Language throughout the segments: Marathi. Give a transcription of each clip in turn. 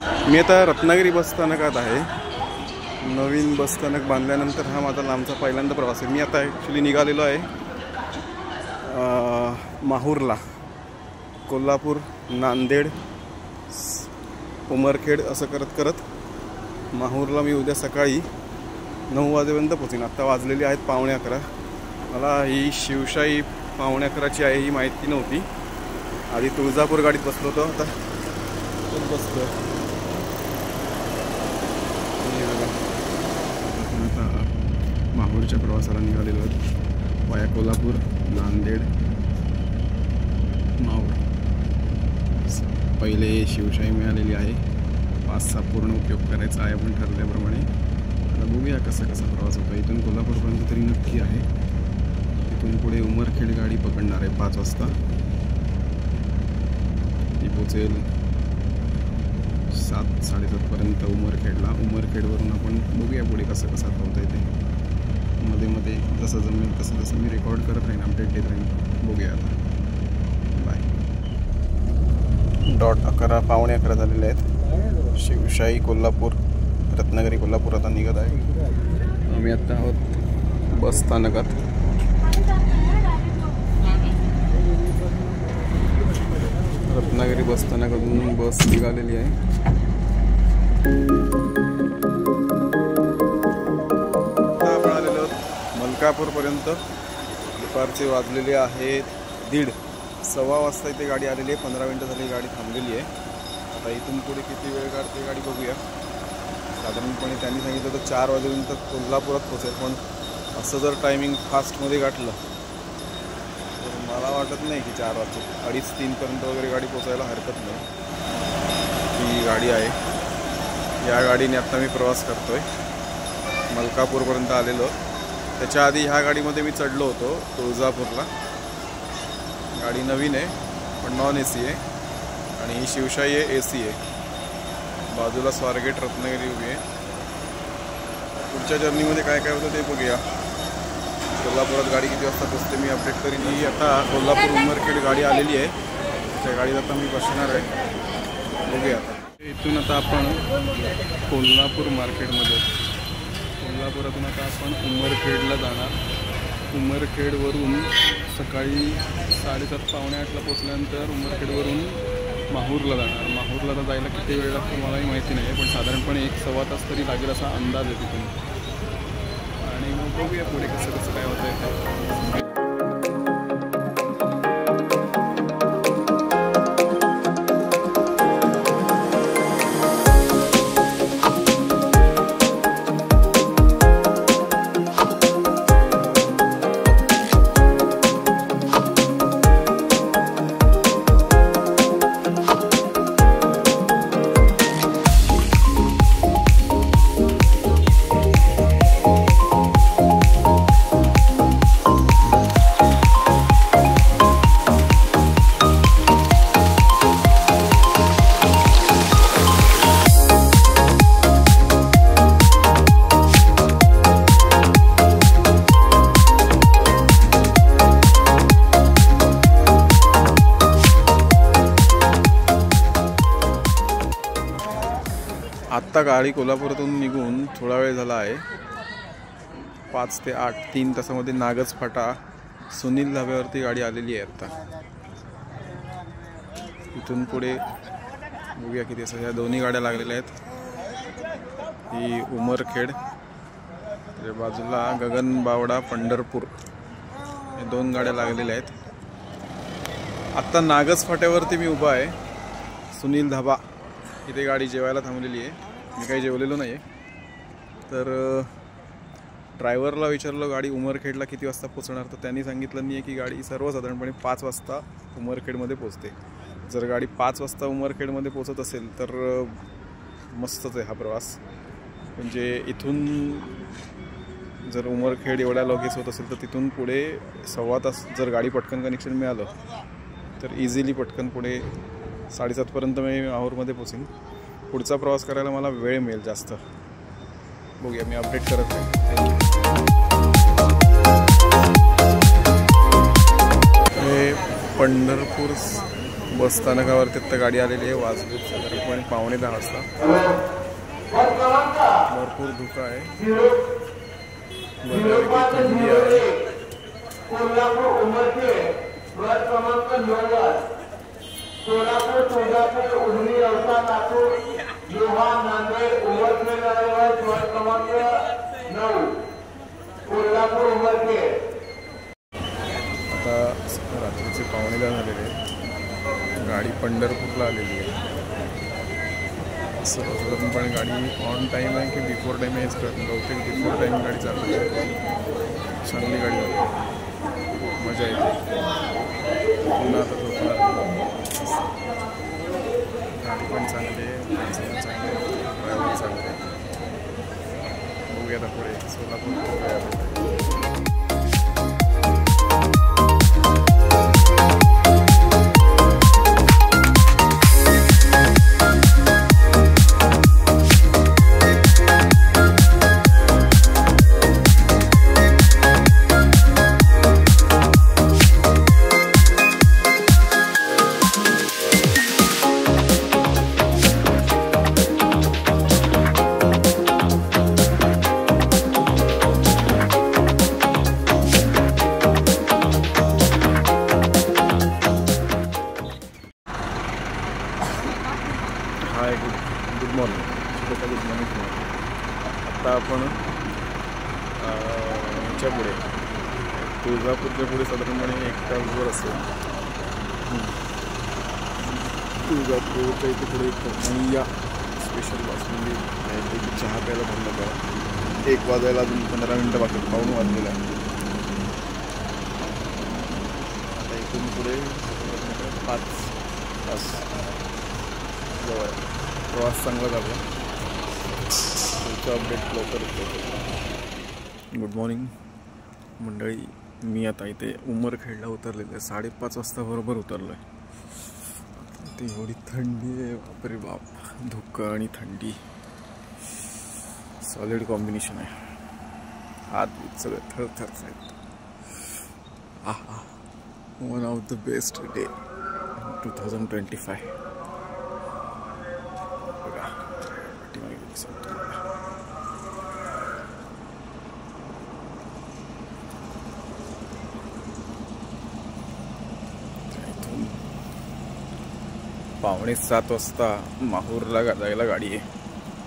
मी आता रत्नागिरी बस स्थानकात आहे। नवीन बस स्थानक बांधल्यानंतर हा माझा लांबचा पहिल्यांदा प्रवास आहे। मी आता ॲक्च्युली निघालेलो आहे माहूरला। कोल्हापूर, नांदेड, उमरखेड असं करत करत माहूरला मी उद्या सकाळी 9 वाजेपर्यंत पोहोचेन। आत्ता वाजलेली आहेत 11:15। मला ही शिवशाही 11:15ची आहे ही माहिती नव्हती। आधी तुळजापूर गाडीत बसलो होतो, आता बसलो। माहूरच्या प्रवासाला निघालेलो आहोत वाया कोल्हापूर, नांदेड, माहूर। पहिले शिवशाही मिळालेली आहे, 5-6 पूर्ण उपयोग करायचा आहे आपण ठरल्याप्रमाणे। आता बघूया कसा प्रवास होतो। इथून कोल्हापूरपर्यंत तरी नक्की आहे। इथून पुढे उमरखेड गाडी पकडणार आहे 5 वाजता। ती पोचेल 7-7:30 पर्यंत उमरखेडला। उमरखेडवरून आपण बघूया पुढे कसं होतं आहे ते। मध्ये जसं जमेल तसं मी रेकॉर्ड करत राहीन, अपडेट देत राहीन। बघूया आता। बाय। 11:15 झालेले आहेत। शिवशाही कोल्हापूर, रत्नागिरी कोल्हापूर आता निघत आहे। आम्ही आता आहोत बस स्थानकात। रत्नागिरी बस स्थानकातून बस निघालेली आहे। आपण आलेलो आहोत मलकापूरपर्यंत। दुपारचे वाजलेले आहेत 1:30। 1:15 वाजता इथे गाडी आलेली आहे। 15 मिनटं झाली गाडी थांबलेली आहे। आता इथून पुढे किती वेळ काढते गाडी बघूया। साधारणपणे त्यांनी सांगितलं तर 4 वाजेपर्यंत कोल्हापुरात पोहोचेल, पण असं जर टायमिंग फास्टमध्ये गाठलं तर मला वाटत नाही की 4 वाजता 2:30-3 पर्यंत वगैरे गाडी पोचायला हरकत नाही। ही गाडी आहे, या गाडीने आता मी प्रवास करतोय। मलकापूरपर्यंत आलेलो। त्याच्या आधी ह्या गाडीमध्ये मी चढलो होतो तुळजापूरला। गाडी नवीन आहे पण नॉन AC आहे आणि ही शिवशाही आहे, AC आहे। बाजूला स्वारगेट रत्नागिरी उभी आहे। पुढच्या जर्नीमध्ये काय होतं ते बघूया। कोल्हापुरात गाडी किती वाजता पोचते मी अपडेट करीन। ही आता कोल्हापूर उमरखेड गाडी आलेली आहे, त्या गाडीत आता मी बसणार आहे। बघूया आता। इथून आता आपण कोल्हापूर मार्केटमध्ये, कोल्हापुरातून आता आपण उमरखेडला जाणार। उमरखेडवरून सकाळी 7:30-8:15ला पोचल्यानंतर उमरखेडवरून माहूरला जाणार। माहूरला तर जायला किती वेळ लागतो मलाही माहिती नाही, पण साधारणपणे 1-1.25 तास तरी लागेल असा अंदाज आहे तिथून। आणि मग बघूया पुढे कसं काय होतं आहे ते। आत्ता गाडी कोल्हापुरातून निघून थोडा वेळ झाला आहे। 5 ते 8 3 तासामध्ये नागज फाटा सुनील धाब्यावरती गाडी आलेली आहे। आत्ता इथून पुढे बघूया किती असं। ह्या दोन्ही गाड्या लागलेल्या आहेत। ही उमरखेड, त्याच्या बाजूला गगनबावडा पंढरपूर, हे 2 गाड्या लागलेल्या आहेत। आत्ता नागज फाट्यावरती मी उभा आहे। सुनील धाबा इथे गाडी जेवायला थांबलेली आहे। मी काही जेवलेलो नाही आहे। तर ड्रायव्हरला विचारलं गाडी उमरखेडला किती वाजता पोचणार, तर त्यांनी सांगितलं नाही आहे की गाडी सर्वसाधारणपणे 5 वाजता उमरखेडमध्ये पोचते। जर गाडी 5 वाजता उमरखेडमध्ये पोचत असेल तर मस्तच आहे हा प्रवास। म्हणजे इथून जर उमरखेड एवढ्या लगेच होत असेल तर तिथून पुढे 1.25 तास जर गाडी पटकन कनेक्शन मिळालं तर इझिली पटकन पुढे 7:30 पर्यंत मी माहूरमध्ये पोचेन। पुढचा प्रवास करायला मला वेळ मिळेल जास्त। बघूया, मी अपडेट करत आहे। हे पंढरपूर बस स्थानकावरती आता गाडी आलेली आहे. वाजले साधारणपणे 9:45 वाजता. भरपूर धुकं आहे, बऱ्यापैकी थंडी आहे. सोलापूर, तुळजापूर, उजनी, औसा, लातूर, लोहा, नांदेड, उमरखेड क्रमांक 9 कोल्हापूर उमरखेड. आता रात्रीचे 9:45 झालेले आहे. गाडी पंढरपूरला आलेली आहे. सर्वसाधारणपणे गाडी ऑन टाईम आहे की बिफोर टाईम हेच कळत नाही. बहुतेक बिफोर टाईम गाडी चालू आहे. चांगली गाडी होती, मजा येते. पुन्हा आता झोपणार. गाडी पण चांगली आहे, माणसं पण चांगली आहे, ड्रायव्हर चांगले आहे. बघूया आता पुढे सोलापूर. हाय, गुड मॉर्निंग. Good morning. आत्ता आपण ह्याच्या पुढे तुळजापूरच्या पुढे साधारणपणे 1 तासभर असेल. तुळजापूरच्या इथे पुढे आणि या स्पेशल बासुंदी आहे. चहा प्यायला थांबलं बघा. 1 वाजायला अजून 15 मिनटं बाकी, 9 वाजलेलं आहे. आता इथून पुढे 5 तास जवळ प्रवास चांगला झाला. तुमचं अपडेट लवकर होतं. गुड मॉर्निंग मंडळी. मी आता इथे उमरखेडला उतरलेलं आहे. 5:30 वाजता बरोबर उतरलो आहे. ते एवढी थंडी आहे, बापरे बाप. धुकं आणि थंडी सॉलिड कॉम्बिनेशन आहे. हात सगळे थरथर आहेत. One of the best day 2025. इथून 7:15 वाजता माहूरला जायला गाडी आहे.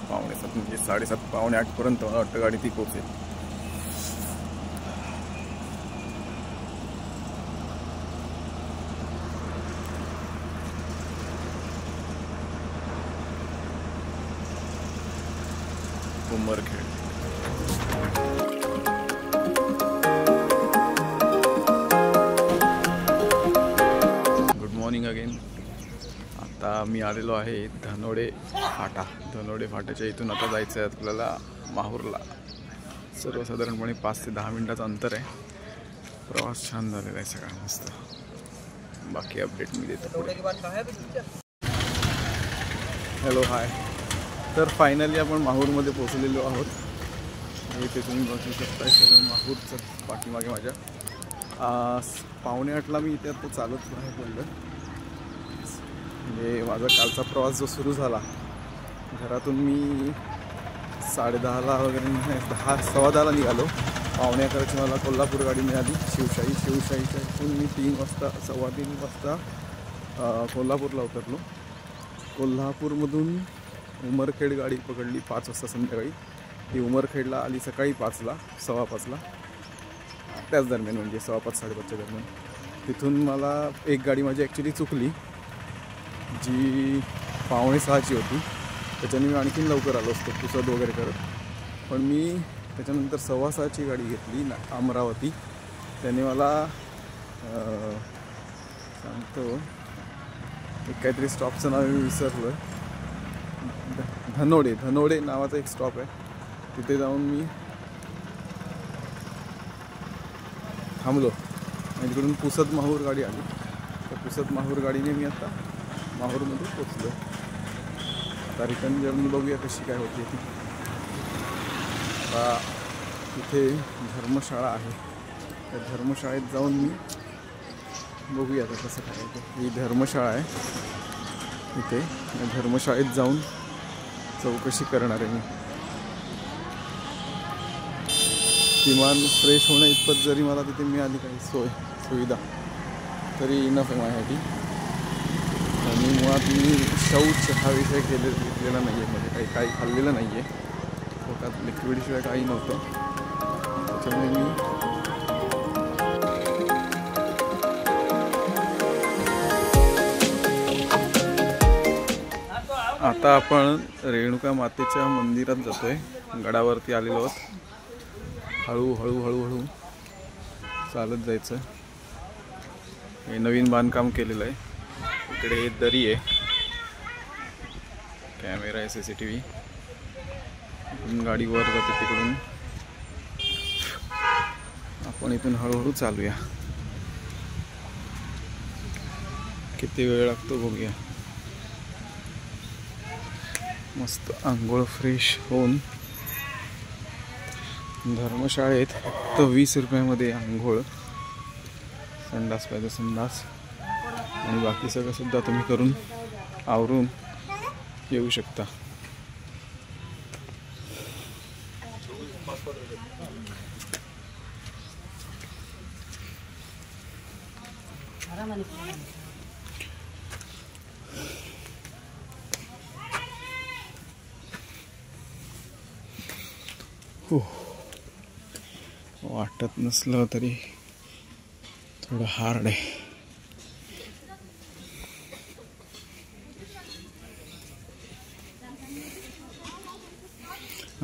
7:15 म्हणजे 7:30 7:45 पर्यंत मला वाटतं गाडी ती पोहोचेल. उमरखेड. Good morning again. आता मी आलेलो आहे धनोडे फाटा. धनोडे फाट्याच्या इथून आता जायचं आहे आपल्याला माहूरला. सर्वसाधारणपणे 5 ते 10 मिनिटाचं अंतर आहे. प्रवास छान झालेला आहे सगळा, मस्त. बाकी अपडेट मी देतो पुढे. हॅलो, हाय. तर फायनली आपण माहूरमध्ये पोहोचलेलो आहोत. इथे तुम्ही बघू शकता सगळं माहूरचं पाठीमागे माझ्या. 7:45ला मी इथे आता चालत बाहेर पडलं. म्हणजे माझा कालचा प्रवास जो सुरू झाला घरातून, मी 10:30ला वगैरे 10:15 निघालो. 9:45ची मला कोल्हापूर गाडी मिळाली. शिवशाहीच्या इथून मी 3 वाजता 3:15 वाजता कोल्हापूरला उतरलो. कोल्हापूरमधून उमरखेड गाडी पकडली 5 वाजता संध्याकाळी. ती उमरखेडला आली सकाळी 5ला 5:15ला, त्याच दरम्यान, म्हणजे 5:15 5:30च्या दरम्यान. तिथून मला एक गाडी माझी ॲक्च्युली चुकली, जी 5:45ची होती. त्याच्याने मी आणखीन लवकर आलो असतो पुसद वगैरे करत. पण मी त्याच्यानंतर 6:15ची गाडी घेतली अमरावती. त्याने मला सांगतो एक काहीतरी स्टॉपचं नाव मी विसरलं. धनोडे नावाचा एक स्टॉप आहे. तिथे जाऊन मी थांबलो आणि तिकडून पुसद माहूर गाडी आली. तर पुसद माहूर गाडीने मी आता माहूरमध्ये पोचलो. आता रिटर्न जर्नी बघूया कशी काय होती ती. आता इथे धर्मशाळा आहे. त्या धर्मशाळेत जाऊन मी बघूया आता कसं काय ते. ही धर्मशाळा आहे इथे. या धर्मशाळेत जाऊन चौकशी करणार आहे मी. किमान फ्रेश होणं इतपत जरी मला तिथे मिळाली काही सुविधा तरी इनफ आहे माझ्यासाठी. आणि मुळात मी शौच हा विषय घेतलेला नाही आहे. म्हणजे काही खाल्लेलं नाही आहे. पोटात लिक्विडशिवाय काही नव्हतं. त्याच्यामुळे मी आता आपण रेणुका मातेच्या मंदिरात जातोय. गडावरती आलेलो आहोत. हळूहळू चालत जायचं. हे नवीन बांधकाम केलेलं आहे. इकडे दरी आहे, कॅमेरा आहे, CCTV. गाडी वर जाते तिकडून. आपण इथून हळूहळू चालूया. किती वेळ लागतो बघूया. मस्त आंघोळ फ्रेश होऊन धर्मशाळेत फक्त 20 रुपयामध्ये आंघोळ, संडास पाहिजे संडास, आणि बाकी सगळं सुद्धा तुम्ही करून आवरून येऊ शकता. हो, वाटत नसलं तरी थोडं हार्ड आहे.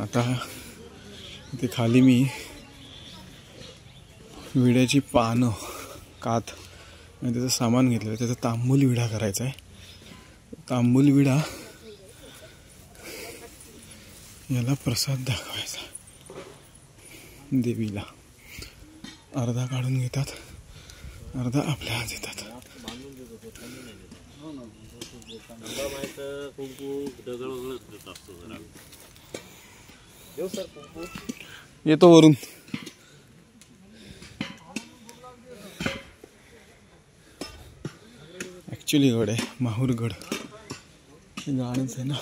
आता इथे खाली मी विड्याची पानं, कात आणि त्याचं सामान घेतलं. त्याचा तांबूल विडा करायचा आहे. तांबूल विडा याला प्रसाद दाखवायचा देवीला. अर्धा काढून घेतात, अर्धा आपल्या हात देतात. येतो वरून. ऍक्च्युली गड आहे माहूरगड. हे गाणंच आहे ना,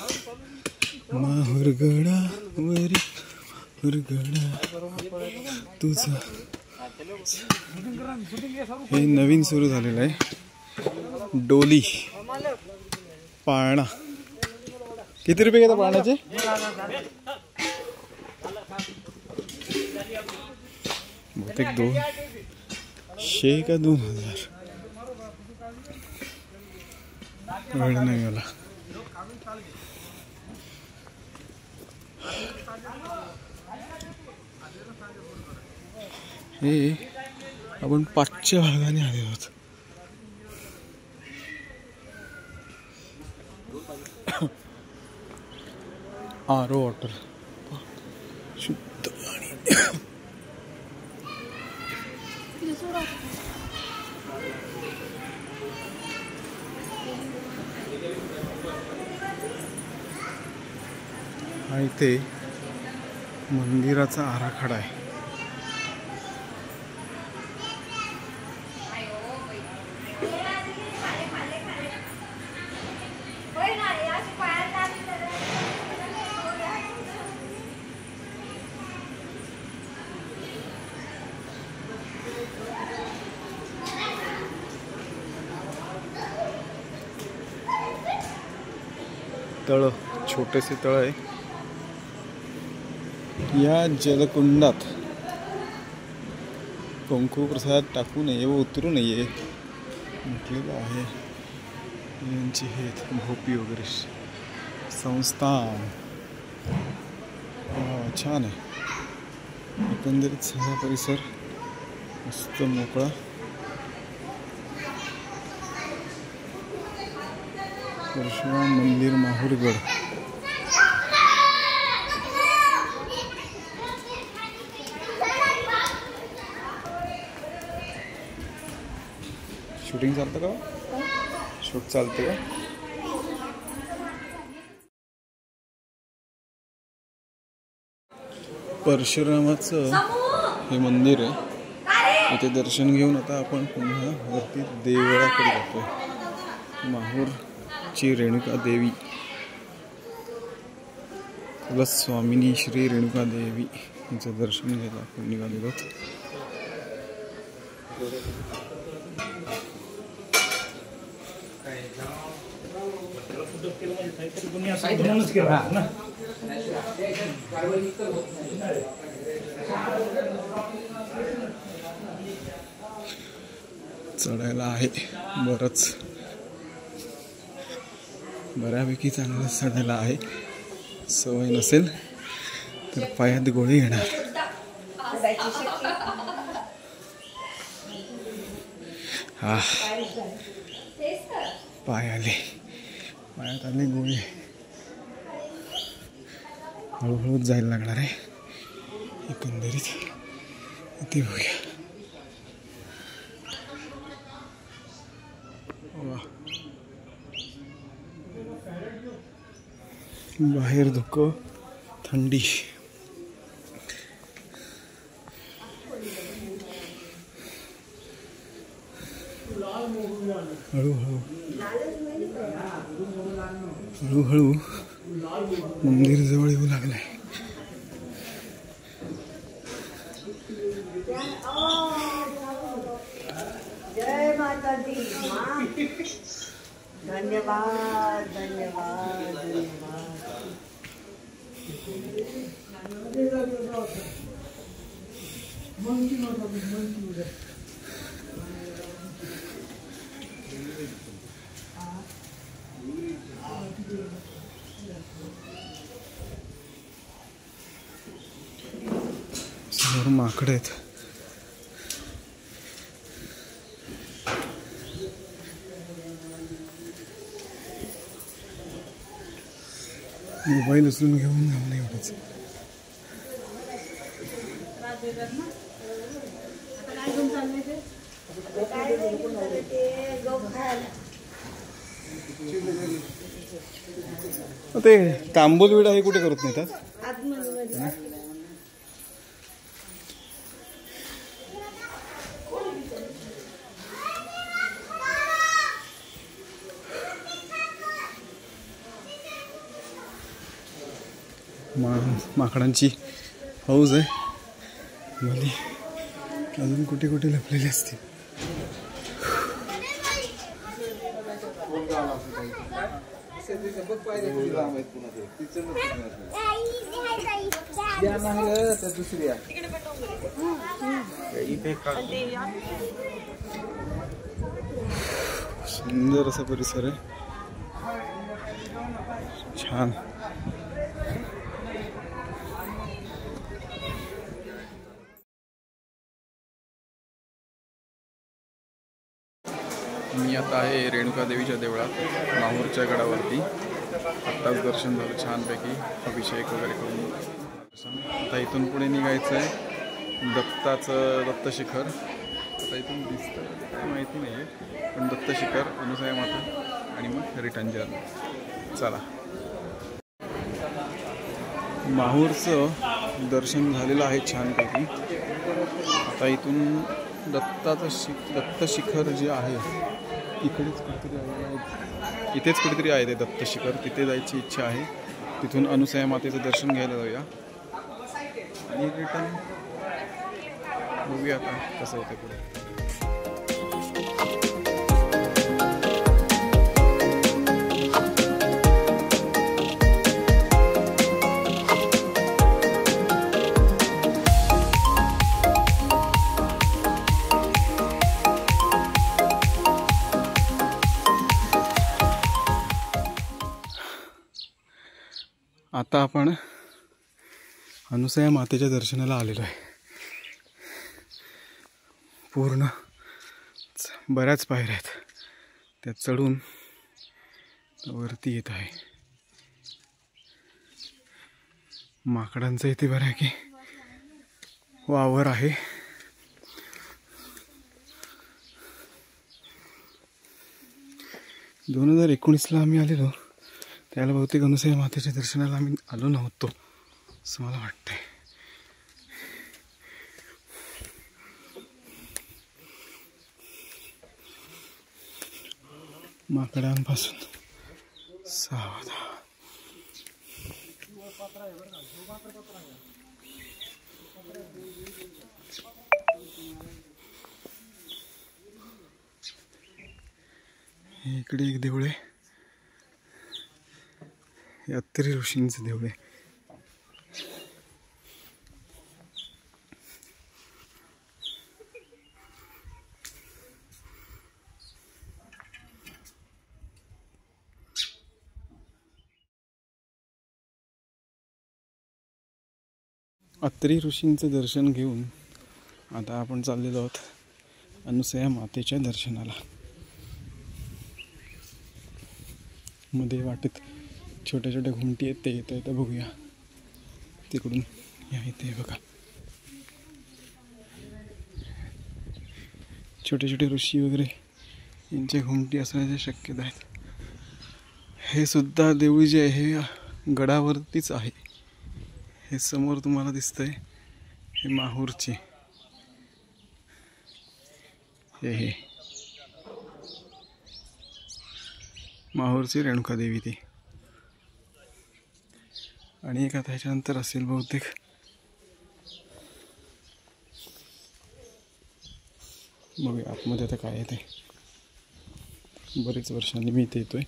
माहूरगडावरी तुझं. हे नवीन सुरू झालेलं आहे. डोली पाळणा. किती रुपये घेता पाळण्याचे? बहुतेक 200 का 2000. वेळ नाही मला. हे आपण 5च्या भागाने आले आहोत. आरो वॉटर, शुद्ध पाणी. हा इथे मंदिराचा आराखडा आहे. तळ, छोटेसे तळ आहे. या जलकुंडात कुंकू प्रसाद टाकू नये व उतरू नये म्हटलेलं आहे. यांची हे भोपी वगैरे संस्थान. छान आहे. एकंदरीत सगळा परिसर मस्त मोकळा. परशुराम मंदिर माहूरगड. शूटिंग चालतं का? शूट चालते का? परशुरामाचं हे मंदिर आहे. इथे दर्शन घेऊन आता आपण पुन्हा वरती देवळाकडे जातोय. माहूरची रेणुका देवी प्लस स्वामिनी श्री रेणुका देवी हिचं दर्शन घ्यायला आपण निघालेलो. चढायला आहे बऱ्यापैकी चांगलं चढायला आहे. सवय नसेल तर पायात गोळी येणार. हा पायात आले गोळी. हळूहळूच जायला लागणार आहे एकंदरीत. इथे बघूया. बाहेर धुकं, थंडी. हळूहळू मंदिर जवळ येऊ लागलंय. जय माता दी. धन्यवाद धन्यवाद धन्यवाद. समोर माकडे आहेत. मोबाईल उचलून घेऊन जाऊन एवढंच. ते तांबूल विडा हे कुठे करत नाही. माकडांची हौज आहे. मध्ये अजून कुठे कुठे लपलेले असतील. सुंदर असा परिसर आहे. छान. मी आता आहे रेणुका देवीच्या देवळात माहूरच्या गडावरती. आत्ताच दर्शन झालं छानपैकी. अभिषेक वगैरे करून आता इथून पुढे निघायचं आहे दत्तशिखर. आता इथून दिसतं काय माहिती नाही आहे, पण दत्तशिखर, अनुसया माता आणि मग रिटर्न जर्नी. चला. माहूरचं दर्शन झालेलं आहे छानपैकी. आता इथून दत्तशिखर जे आहे इथेच कुठेतरी आहे ते दत्तशिखर. तिथे जायची इच्छा आहे. तिथून अनुसया मातेचं दर्शन घ्यायला जाऊया आणि रिटर्न बघूया आता कसं होतं पुढे. आता आपण अनुसया मातेच्या दर्शनाला आलेलो आहे. पूर्ण बऱ्याच पायऱ्या आहेत. त्यात चढून वरती येत आहे. माकडांचं इथे बरं की वावर आहे. दोन 2019ला आम्ही आलेलो त्याला बहुतेक अनुसया मातेच्या दर्शनाला आम्ही आलो नव्हतो असं मला वाटतंय. माकडांपासून सावध. इकडे एक देऊळ आहे. हे अत्तरी ऋषींचं देऊळ आहे. अत्तरी ऋषींचं दर्शन घेऊन आता आपण चाललेलो आहोत अनुसया मातेच्या दर्शनाला. मध्ये वाटेत छोट्या छोट्या घुमटी आहेत, ते येतं येतं बघूया. तिकडून या इथे बघा छोटे छोटे ऋषी वगैरे यांच्या घुमटी असण्याच्या शक्यता आहेत. हे सुद्धा देऊळ जे आहे हे गडावरतीच आहे. हे समोर तुम्हाला दिसतंय हे माहूरचे हे माहूरची रेणुका देवी ती. आणि एक आता ह्याच्यानंतर असेल बहुतेक बघूया आतमध्ये आता काय आहे ते. बरेच वर्षांनी मी इथे येतोय.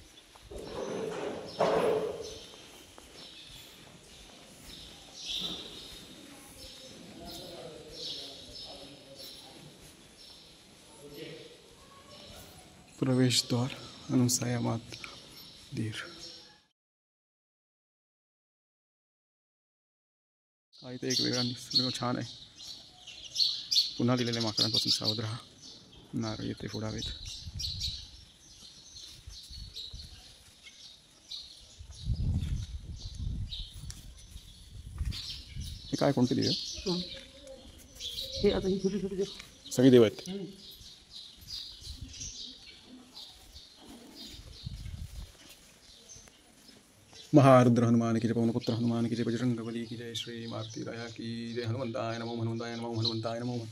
प्रवेशद्वार अनुसया माता मंदिर. हा इथे एक वेगळा निसर्ग छान आहे. पुन्हा दिलेल्या माकडांपासून सावध राहा. नारळ येथे फोडावेत. हे काय कोणते देव? हे आता ही छोटी छोटी सगळी देव आहेत. महारुद्र हनुमान की जय, पवनपुत्र हनुमान की जय, बजरंग बली की जय, श्री मारुति राया की जय, हनुमंताय नमो, हनुमंताय नमो, हनुमंताय नमो,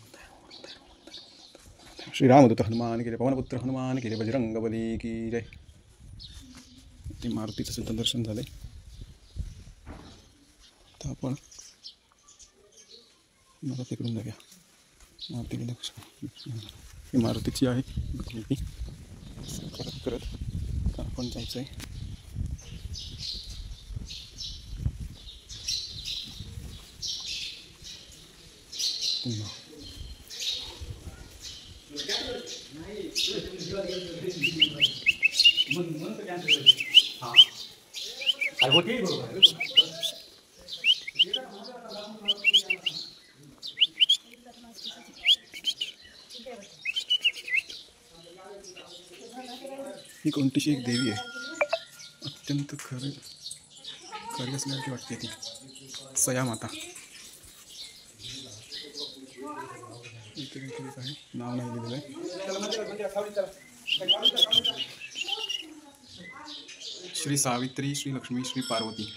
श्री रामदूत हनुमान की जय, पवनपुत्र हनुमान की जय, बजरंग बली की जय. ते मारुतीचं सुद्धा दर्शन झालंय. आता आपण मला तिकडून जाऊया. मारुतीला लक्ष, ही मारुतीची आहे करत करत आपण जायचं आहे. ही कोणतीशी एक देवी आहे. अत्यंत खरी असल्यासारखी वाटते ती. सया माता. इथे आहे नाव नाही दिलेलं आहे. श्री सावित्री, श्री लक्ष्मी, श्री पार्वती,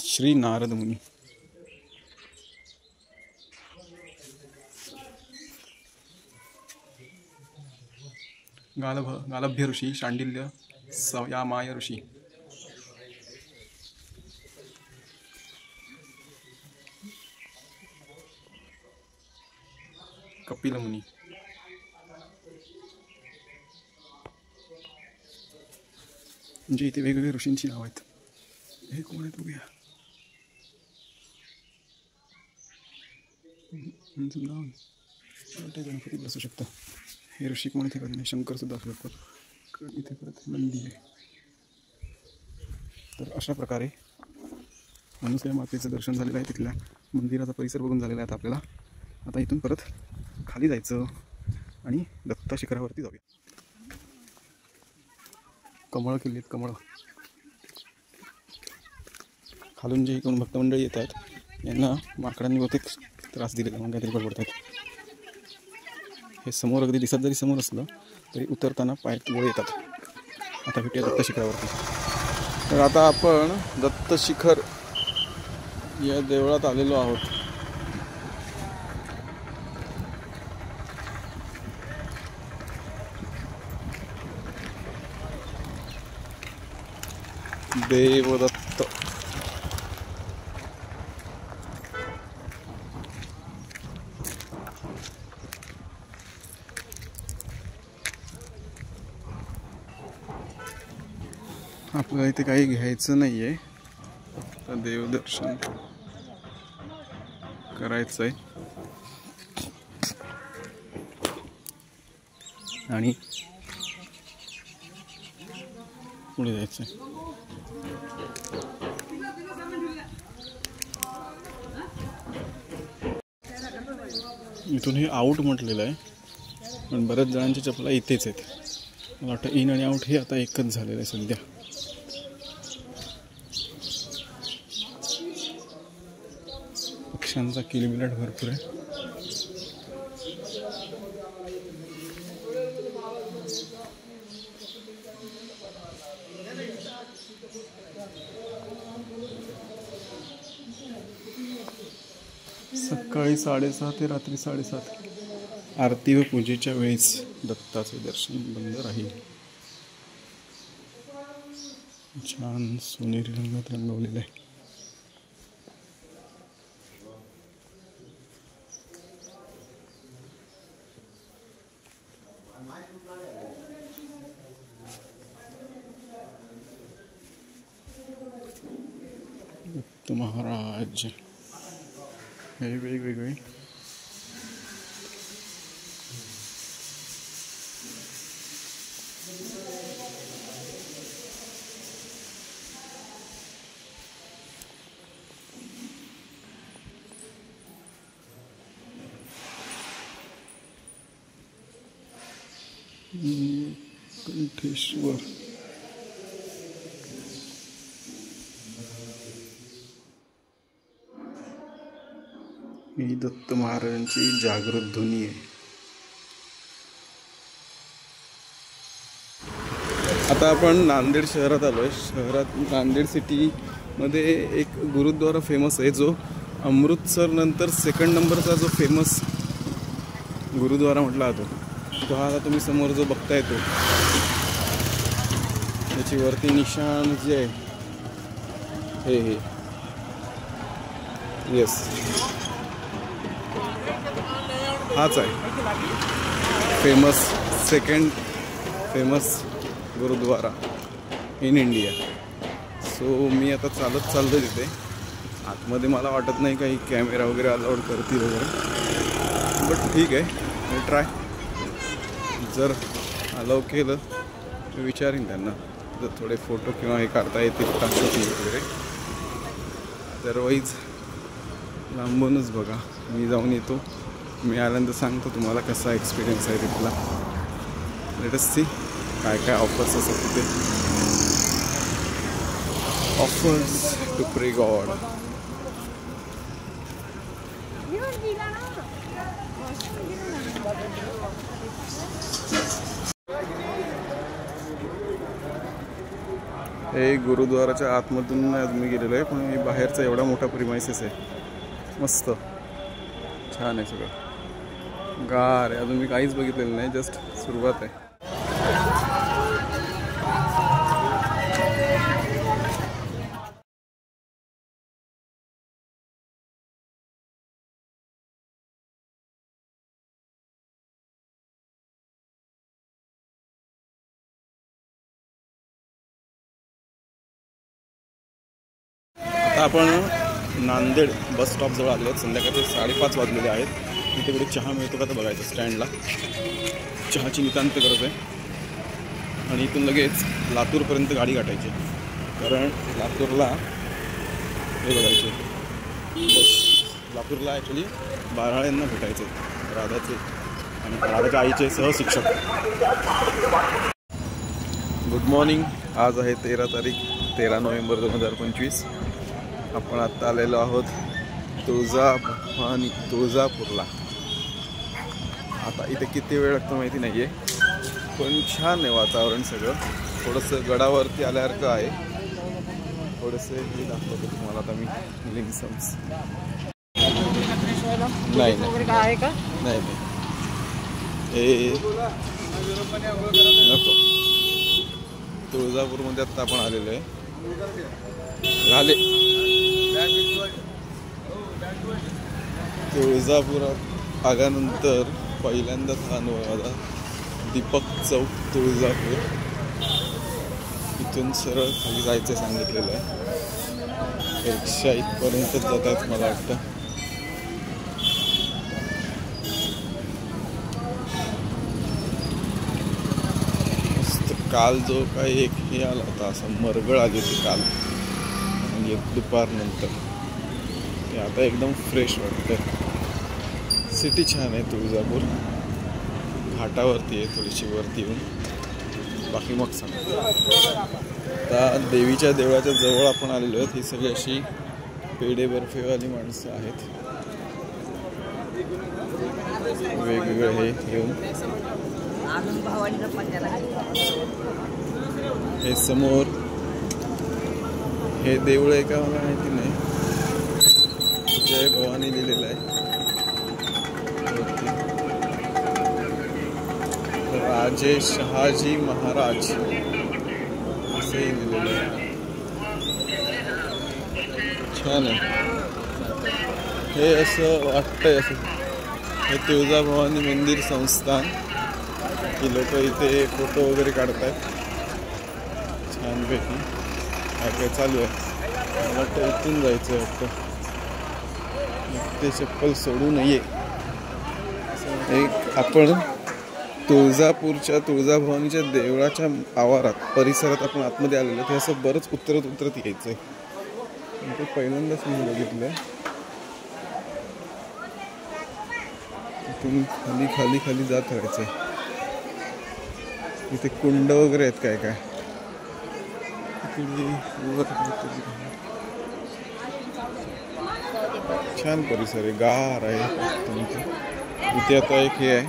श्री नारद मुनी. गालभ्य ऋषी, शांडिल्य, संयामाय ऋषी. कपिल मुनी. म्हणजे इथे वेगवेगळ्या ऋषींची नाव आहेत. हे कोण आहेत बघूया. गणपती बसू शकतो. हे ऋषी कोण इथे करणे, शंकर सुद्धा असू शकतो. इथे परत नंदी आहे. तर अशा प्रकारे अनुसया मातेचं दर्शन झालेलं आहे. तिथल्या मंदिराचा परिसर बघून झालेला आहे. आपल्याला आता इथून परत खाली जायचं आणि दत्त शिखरावरती जाऊया. कमळ केली आहेत. कमळ खालून जे कोण भक्तमंडळी येतात यांना माकडांनी बहुतेक त्रास दिलेला मग काहीतरी बडबडतात. हे समोर अगदी दिसत जरी समोर असलं तरी उतरताना पायात गोळे येतात. आता भेटूया दत्त शिखरावरती. तर आता आपण दत्त शिखर या देवळात आलेलो आहोत. देवदत्त. आपल्याला इथे काही घ्यायचं नाहीये, फक्त देवदर्शन करायचंय आणि पुढे जायचंय. इथून हे आउट म्हटलेलं आहे, पण बऱ्याच जणांच्या चपला इथेच आहेत. मला वाटतं इन आणि आउट हे आता एकच झालेलं आहे सध्या. पक्ष्यांचा किलबिलाट भरपूर आहे. सकाळी 6:30 ते रात्री 7:30 आरती व पूजेच्या वेळेस दत्ताचे दर्शन बंद राहील. छान सोनेरी रंगात रंगवलेलं आहे. दत्त महाराज हे वेगवेगळे कंठेश्वर. ही दत्त महाराजांची जागृत ध्वनी आहे. आता आपण नांदेड शहरात आलो आहे. शहरात नांदेड सिटीमध्ये एक गुरुद्वारा फेमस आहे, जो अमृतसर नंतर सेकंड नंबरचा जो फेमस गुरुद्वारा म्हटला जातो. तो हा आता तुम्ही समोर जो बघताय तो, त्याची वरती निशाण जे आहे हे येस हाच आहे famous, second famous gurdwara in India. So मी आता चालत चाललो तिथे. आतमध्ये मला वाटत नाही काही कॅमेरा वगैरे अलाउड करतील वगैरे, बट ठीक आहे, मी ट्राय. जर अलाव केलं तर विचारीन त्यांना जर थोडे फोटो किंवा हे काढता येतील का वगैरे. अदरवाईज लांबूनच बघा. मी जाऊन येतो, मी आल्यानंतर सांगतो तुम्हाला कसा एक्सपिरियन्स आहे तिथला. लेट अस सी काय काय ऑफर्स असतात तिथे. ऑफर्स टू प्रे गॉड. हे गुरुद्वाराच्या आतमधून मी गेलेलो आहे, पण हे बाहेरचा एवढा मोठा प्रिमायसेस आहे. मस्त छान आहे सगळं. गार आहे. अजून मी काहीच बघितलेलं नाही, जस्ट सुरुवात आहे. आता आपण नांदेड बस स्टॉपजवळ आलो आहोत. संध्याकाळचे 5:30 वाजलेले आहेत. इथे कुठे चहा मिळतो का तर बघायचं. स्टँडला चहाची नितांत गरज आहे. आणि इथून लगेच लातूरपर्यंत गाडी गाठायची, कारण लातूरला हे बघायचे बस. लातूरला ॲक्च्युली बाराळ्यांना भेटायचे, राधाचे आणि राधाच्या आईचे सहशिक्षक. Good morning. आज आहे 13 नोव्हेंबर 2025. आपण आत्ता आलेलो आहोत तुळजापूरला. आता इथे किती वेळ लागतो माहिती नाही आहे, पण छान आहे वातावरण सगळं. थोडंसं गडावरती आल्यासारखं आहे. थोडंसं हे दाखवतो तुम्हाला आता मी लिंक्स. नाही नाही हे नको. तुळजापूरमध्ये आत्ता आपण आलेलो आहे. झाले. तुळजापुरात आल्यानंतर पहिल्यांदाच हा अनुभव दीपक चौक तुळजापूर. इथून सरळ खाली जायचं सांगितलेलं आहे. रिक्षा इथपर्यंतच जात आहेत मला वाटतं. मस्त. काल जो काही एक हे आला होता, असं मरगळ आली होती काल आणि दुपारनंतर. ते आता एकदम फ्रेश वाटतं. सिटी छान आहे तुळजापूर. घाटावरती आहे, थोडीशी वरती येऊन. बाकी मग सांगतो. आता देवीच्या देवळाच्या जवळ आपण आलेलो आहोत. ही सगळी अशी पेढे बर्फीवाली माणसं आहेत, वेगवेगळे हे घेऊन. हे समोर हे देऊळ आहे का मला माहिती नाही. जय भवानी लिहिलेलं आहे. राजे शहाजी महाराज असे लिहिलेलं आहे. छान आहे. हे असं वाटतंय असं हे तुळजाभवानी मंदिर संस्थान. ही लोक इथे फोटो वगैरे काढतात छानपैकी. काय चालू आहे. मला वाटतं इथून जायचं वाटतं. ते चप्पल सोडू नये. एक आपण तुळजापूरच्या तुळजाभवानीच्या देवळाच्या आवारात परिसरात आपण आतमध्ये आलेलो. ते असं बरंच उतरत यायचं आहे. ते पहिल्यांदाच मी बघितलं. इथून खाली जात राहायचं. इथे कुंड वगैरे आहेत काय काय. छान परिसर आहे, गार आहे. इथे आता एक हे आहे,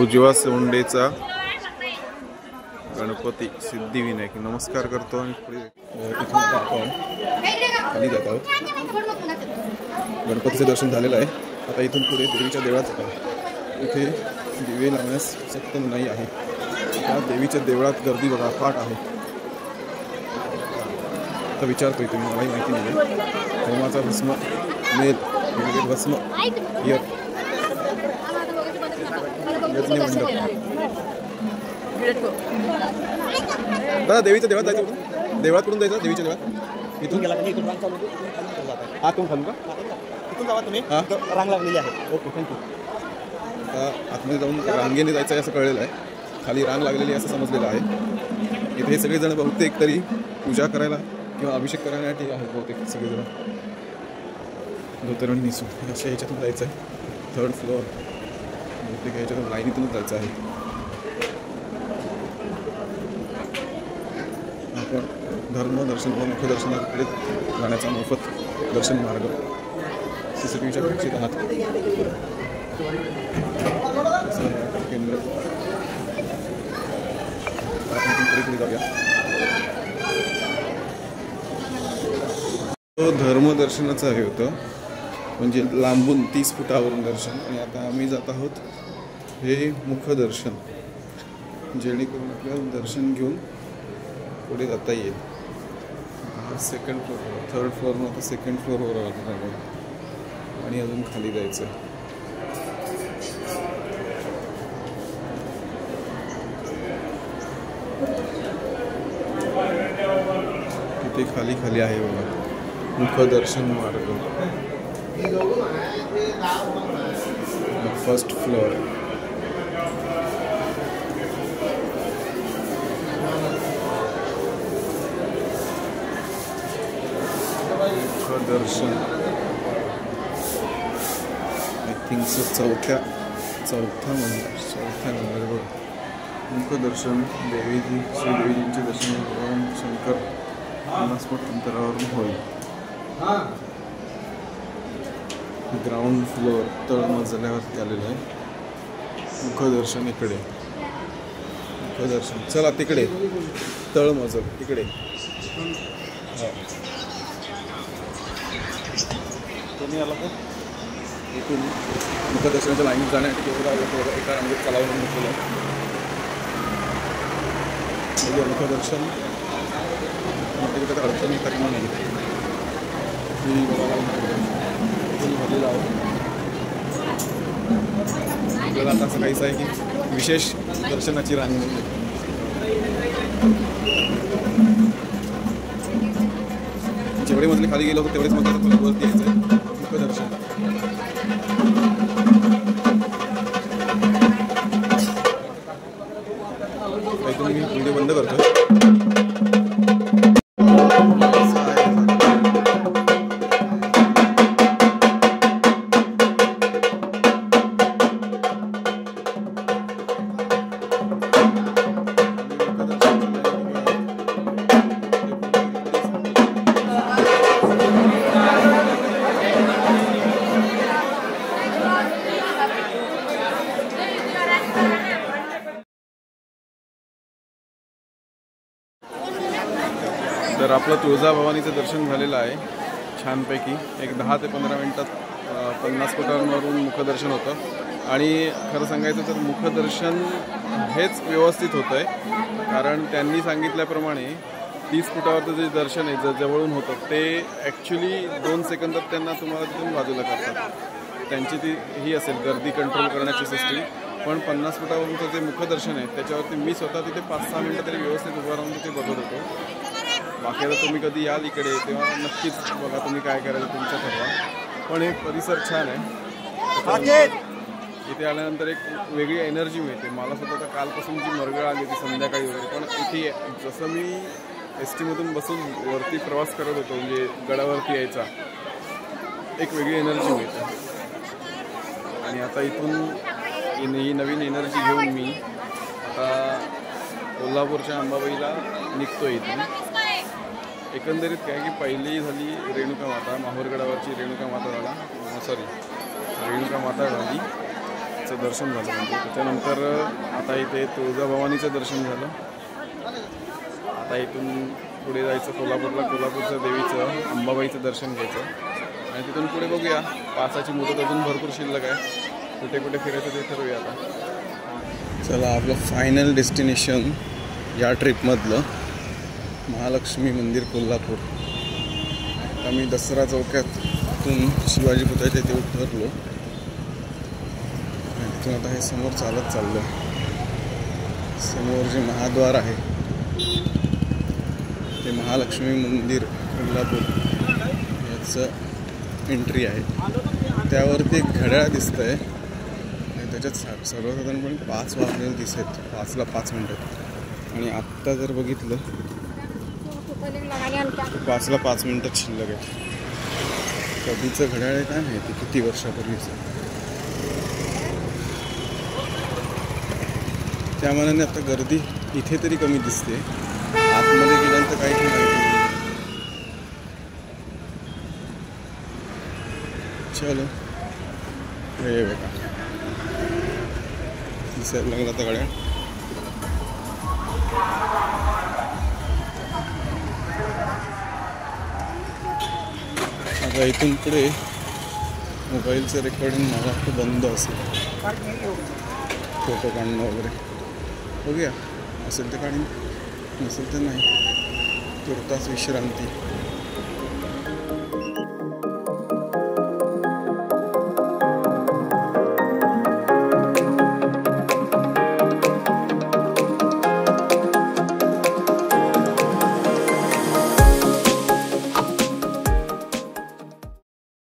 उजवा सोंडेचा गणपती सिद्धिविनायक. नमस्कार करतो आणि पुढे इथून आपण खाली जात आहोत. गणपतीचं दर्शन झालेलं आहे. आता इथून पुढे देवीच्या देवळात जात आहोत. इथे दिवे लावण्यास सक्त नाही आहे. त्या देवीच्या देवळात गर्दी बघा फाट आहे. आता विचारतोय तुम्ही, मलाही माहिती नाही. होमाचा भस्म मेल भस्म हिअर दादा. देवीच्या देवळात जायचं होतं. देवळात कुठून जायचं? देवीच्या देवळात इथून गेला की इथून चालू आतून खालू का? इथून जावा तुम्ही. हां, रांग लागलेली आहे. Okay, thank you. आता आतमध्ये जाऊन रांगेने जायचं आहे असं कळलेलं आहे. खाली रांग लागलेली आहे असं समजलेलं आहे. इथे हे सगळेजण बहुतेक तरी पूजा करायला किंवा अभिषेक करण्यासाठी आहेत बहुतेक सगळेजण. धोतर आणि निसून अशा ह्याच्यातून जायचं आहे. 3rd फ्लोअर बहुतेक ह्याच्यातून लाईनीतूनच जायचं आहे. आपण धर्मदर्शन व मुखदर्शनाकडे जाण्याचा मोफत दर्शन मार्ग CCTVच्या सुरक्षित आहात. केंद्र पुढे जाऊया. तो धर्मदर्शनाचं हे होतं, म्हणजे लांबून 30 फुटावरून दर्शन. आणि आता आम्ही जात आहोत हे मुखदर्शन, जेणेकरून आपल्याला दर्शन घेऊन पुढे जाता येईल. 2nd फ्लोअर 3rd फ्लोअरनं आता 2nd फ्लोअरवर आलो आणि अजून खाली जायचं. तिथे खाली आहे बघा मुखदर्शन मार्ग. 1st floor. मुखदर्शन आय थिंक सो चौथ्या नंबर बघ. मुखदर्शन देवीजी श्रीदेवीजींचे दर्शन भगवान शंकर 50 फूट अंतरावरून होईल. ग्राउंड फ्लोअर तळमजल्यावरती आलेलं आहे. मुखदर्शन इकडे. मुखदर्शन चला तिकडे तळमजल तिकडे. तुम्ही आला का? इथून मुखदर्शनाच्या लाईनीत जाण्यासाठी एका रांगेत चालावून घेतलेलं आहे. मुखदर्शन तिकडे अडचणी तरी नाही ही भरलेलं आहे. आपल्याला आता असं काहीच आहे की विशेष दर्शनाची रांग म्हणजे जेवढे मजले खाली गेलो होतो तेवढेच मजले वरती यायचं आहे मुखदर्शन. इथून मी व्हिडिओ बंद करतो. तर आपलं तुळजाभवानीचं दर्शन झालेलं आहे छानपैकी. एक 10 ते 15 मिनटात 50 फुटांवरून मुखदर्शन होतं. आणि खरं सांगायचं तर मुखदर्शन हेच व्यवस्थित होतं आहे, कारण त्यांनी सांगितल्याप्रमाणे 30 फुटावरचं जे दर्शन आहे जवळून होतं ते ॲक्च्युली 2 सेकंदात त्यांना तुम्हाला तिथून बाजूला करतात. त्यांची ती ही असेल गर्दी कंट्रोल करण्याची सिस्टीम. पण 50 फुटावरचं जे मुखदर्शन आहे त्याच्यावरती मी स्वतः तिथे 5-6 मिनटं तरी व्यवस्थित उभा राहून तिथे बघत होतो. बाकी आता तुम्ही कधी याल इकडे तेव्हा नक्कीच बघा, तुम्ही काय करायचं तुमचं ठरवा. पण हे परिसर छान आहे. इथे आल्यानंतर एक वेगळी एनर्जी मिळते. मला सुद्धा कालपासून जी मरगळ आली होती संध्याकाळी वगैरे, पण इथे जसं मी एसटीमधून बसून वरती प्रवास करत होतो म्हणजे गडावरती यायचा, एक वेगळी एनर्जी मिळते. आणि आता इथून ही नवीन एनर्जी घेऊन मी आता कोल्हापूरच्या अंबाबाईला निघतो. इथून एकंदरीत काय की पहिली झाली रेणुका माता, माहूरगडावरची रेणुका माता झाला, रेणुका माता झालीचं दर्शन झालं. म्हणजे त्याच्यानंतर आता इथे तुळजाभवानीचं दर्शन झालं. आता इथून पुढे जायचं कोल्हापूरला, कोल्हापूरच्या देवीचं अंबाबाईचं दर्शन घ्यायचं आणि तिथून पुढे बघूया. पासाची मुदत अजून भरपूर शिल्लक आहे, कुठे कुठे फिरायचं ते ठरवूया आता. चला, आपलं फायनल डेस्टिनेशन या ट्रिपमधलं महालक्ष्मी मंदिर कोल्हापूर. आता मी दसरा चौकातून शिवाजी पुतळ्याच्या इथे उतरलो आणि तिथून आता हे समोर चालत चाललो. समोर जे महाद्वार आहे ते महालक्ष्मी मंदिर कोल्हापूर याचं एंट्री आहे. त्यावरती एक घड्याळ दिसतं आहे आणि त्याच्यात सर्वसाधारणपणे 5 वाजलेले दिसत आहेत, 5ला 5 मिनटात. आणि आत्ता जर बघितलं 5ला 5 मिनटात शिल्लक आहे. कधीचं घड्याळ आहे काय माहिती, किती वर्षापूर्वीचं. त्या मानाने आता गर्दी इथे तरी कमी दिसते, आतमध्ये गेल्यानंतर काही माहिती नाही. चलो, हे बघा दिसायला लागला आता घड्याळ. आता इथून पुढे मोबाईलचं रेकॉर्डिंग मला वाटतं बंद असेल, फोटो काढणं वगैरे. बघूया, असेल तर काढीन, नसेल तर नाही. तुर्तास विश्रांती.